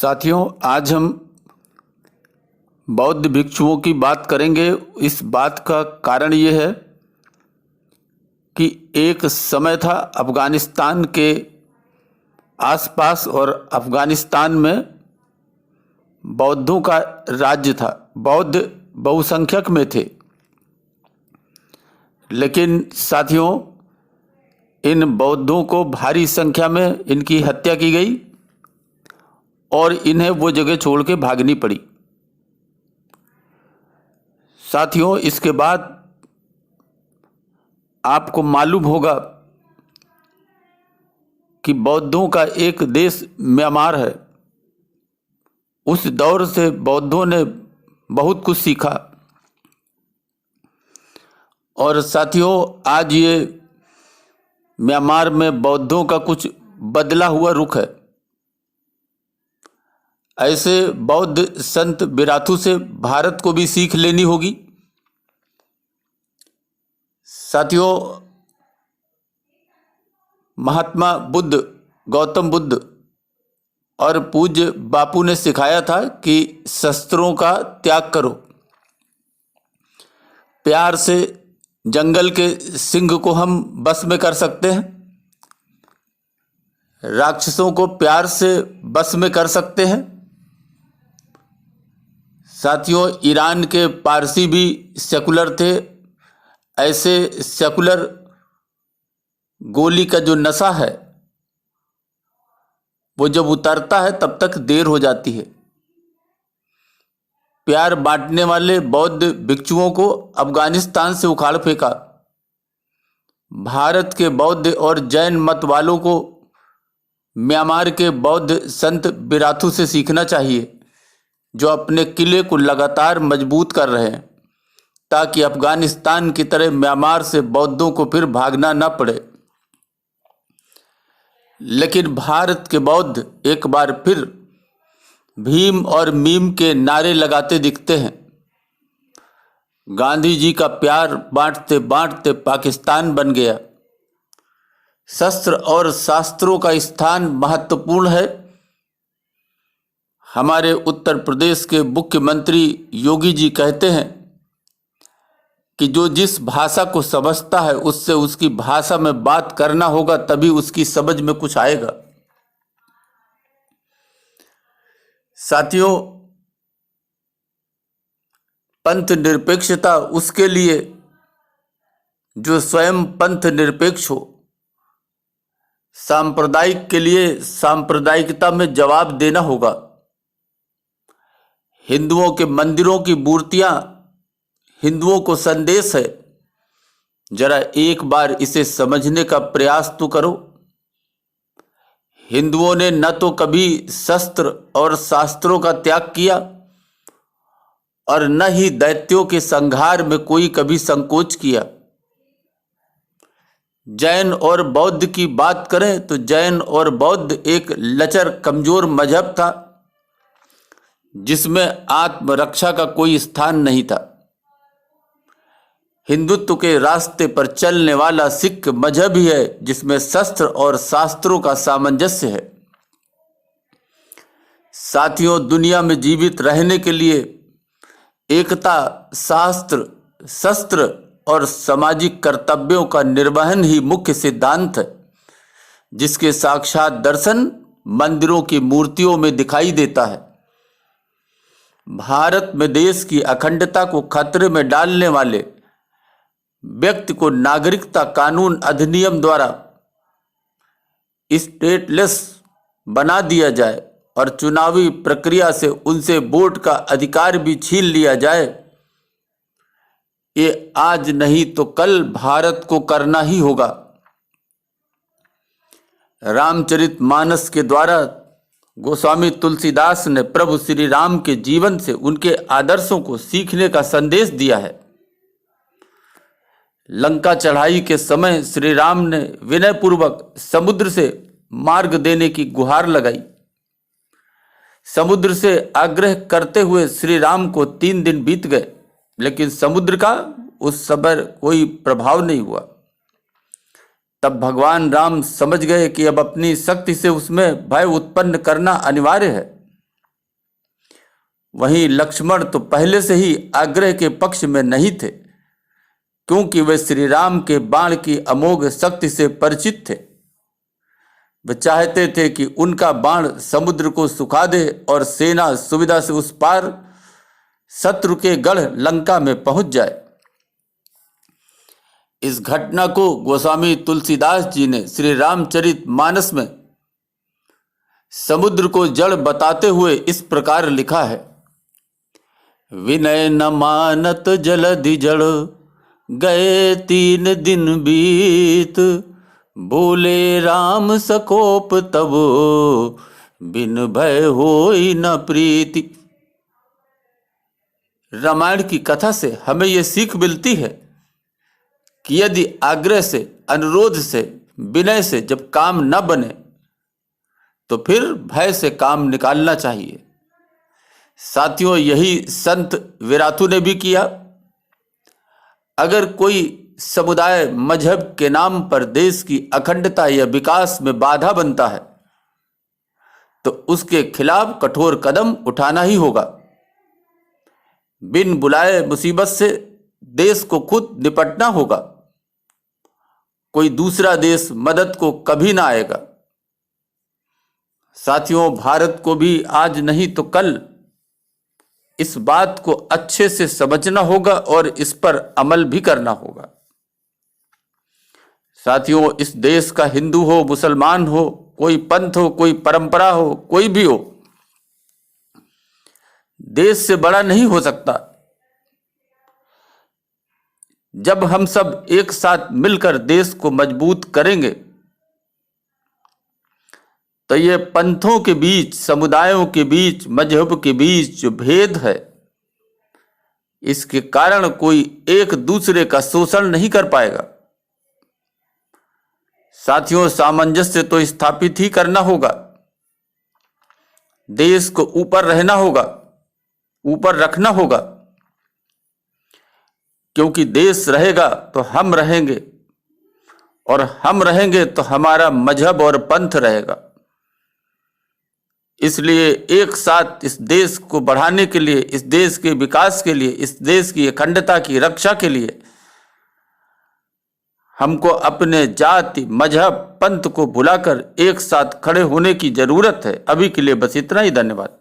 साथियों, आज हम बौद्ध भिक्षुओं की बात करेंगे। इस बात का कारण ये है कि एक समय था अफ़गानिस्तान के आसपास और अफ़गानिस्तान में बौद्धों का राज्य था। बौद्ध बहुसंख्यक में थे, लेकिन साथियों, इन बौद्धों को भारी संख्या में इनकी हत्या की गई और इन्हें वो जगह छोड़ के भागनी पड़ी। साथियों, इसके बाद आपको मालूम होगा कि बौद्धों का एक देश म्यांमार है। उस दौर से बौद्धों ने बहुत कुछ सीखा और साथियों, आज ये म्यांमार में बौद्धों का कुछ बदला हुआ रुख है। ऐसे बौद्ध संत बिराथू से भारत को भी सीख लेनी होगी। साथियों, महात्मा बुद्ध, गौतम बुद्ध और पूज्य बापू ने सिखाया था कि शस्त्रों का त्याग करो। प्यार से जंगल के सिंह को हम बस में कर सकते हैं, राक्षसों को प्यार से बस में कर सकते हैं। साथियों, ईरान के पारसी भी सेकुलर थे। ऐसे सेकुलर गोली का जो नशा है वो जब उतरता है तब तक देर हो जाती है। प्यार बांटने वाले बौद्ध भिक्षुओं को अफगानिस्तान से उखाड़ फेंका। भारत के बौद्ध और जैन मत वालों को म्यांमार के बौद्ध संत बिराथू से सीखना चाहिए, जो अपने किले को लगातार मजबूत कर रहे हैं, ताकि अफगानिस्तान की तरह म्यांमार से बौद्धों को फिर भागना न पड़े। लेकिन भारत के बौद्ध एक बार फिर भीम और मीम के नारे लगाते दिखते हैं। गांधी जी का प्यार बांटते बांटते पाकिस्तान बन गया। शस्त्र और शास्त्रों का स्थान महत्वपूर्ण है। हमारे उत्तर प्रदेश के मुख्यमंत्री योगी जी कहते हैं कि जो जिस भाषा को समझता है उससे उसकी भाषा में बात करना होगा, तभी उसकी समझ में कुछ आएगा। साथियों, पंथ निरपेक्षता उसके लिए जो स्वयं पंथ निरपेक्ष हो। सांप्रदायिक के लिए सांप्रदायिकता में जवाब देना होगा। हिंदुओं के मंदिरों की मूर्तियां हिंदुओं को संदेश है। जरा एक बार इसे समझने का प्रयास तो करो। हिंदुओं ने न तो कभी शस्त्र और शास्त्रों का त्याग किया और न ही दैत्यों के संहार में कोई कभी संकोच किया। जैन और बौद्ध की बात करें तो जैन और बौद्ध एक लचर कमजोर मजहब था, जिसमें आत्मरक्षा का कोई स्थान नहीं था। हिंदुत्व के रास्ते पर चलने वाला सिख मजहब ही है, जिसमें शस्त्र और शास्त्रों का सामंजस्य है। साथियों, दुनिया में जीवित रहने के लिए एकता, शास्त्र, शस्त्र और सामाजिक कर्तव्यों का निर्वहन ही मुख्य सिद्धांत है, जिसके साक्षात दर्शन मंदिरों की मूर्तियों में दिखाई देता है। भारत में देश की अखंडता को खतरे में डालने वाले व्यक्ति को नागरिकता कानून अधिनियम द्वारा स्टेटलेस बना दिया जाए और चुनावी प्रक्रिया से उनसे वोट का अधिकार भी छीन लिया जाए। ये आज नहीं तो कल भारत को करना ही होगा। रामचरितमानस के द्वारा गोस्वामी तुलसीदास ने प्रभु श्री राम के जीवन से उनके आदर्शों को सीखने का संदेश दिया है। लंका चढ़ाई के समय श्री राम ने विनयपूर्वक समुद्र से मार्ग देने की गुहार लगाई। समुद्र से आग्रह करते हुए श्री राम को 3 दिन बीत गए, लेकिन समुद्र का उस समय कोई प्रभाव नहीं हुआ। तब भगवान राम समझ गए कि अब अपनी शक्ति से उसमें भय उत्पन्न करना अनिवार्य है। वहीं लक्ष्मण तो पहले से ही आग्रह के पक्ष में नहीं थे, क्योंकि वे श्री राम के बाण की अमोघ शक्ति से परिचित थे। वे चाहते थे कि उनका बाण समुद्र को सुखा दे और सेना सुविधा से उस पार शत्रु के गढ़ लंका में पहुंच जाए। इस घटना को गोस्वामी तुलसीदास जी ने श्री रामचरितमानस में समुद्र को जड़ बताते हुए इस प्रकार लिखा है। विनय न मानत जलधि जड़, गए 3 दिन बीत, बोले राम सकोप तब, बिन भय होई न प्रीति। रामायण की कथा से हमें यह सीख मिलती है कि यदि आग्रह से, अनुरोध से, विनय से जब काम न बने तो फिर भय से काम निकालना चाहिए। साथियों, यही संत विरातु ने भी किया। अगर कोई समुदाय मजहब के नाम पर देश की अखंडता या विकास में बाधा बनता है तो उसके खिलाफ कठोर कदम उठाना ही होगा। बिन बुलाए मुसीबत से देश को खुद निपटना होगा। कोई दूसरा देश मदद को कभी ना आएगा। साथियों, भारत को भी आज नहीं तो कल इस बात को अच्छे से समझना होगा और इस पर अमल भी करना होगा। साथियों, इस देश का हिंदू हो, मुसलमान हो, कोई पंथ हो, कोई परंपरा हो, कोई भी हो, देश से बड़ा नहीं हो सकता। जब हम सब एक साथ मिलकर देश को मजबूत करेंगे तो ये पंथों के बीच, समुदायों के बीच, मजहब के बीच जो भेद है, इसके कारण कोई एक दूसरे का शोषण नहीं कर पाएगा। साथियों, सामंजस्य तो स्थापित ही करना होगा। देश को ऊपर रहना होगा, ऊपर रखना होगा, क्योंकि देश रहेगा तो हम रहेंगे और हम रहेंगे तो हमारा मजहब और पंथ रहेगा। इसलिए एक साथ इस देश को बढ़ाने के लिए, इस देश के विकास के लिए, इस देश की अखंडता की रक्षा के लिए हमको अपने जाति, मजहब, पंथ को भुलाकर एक साथ खड़े होने की जरूरत है। अभी के लिए बस इतना ही। धन्यवाद।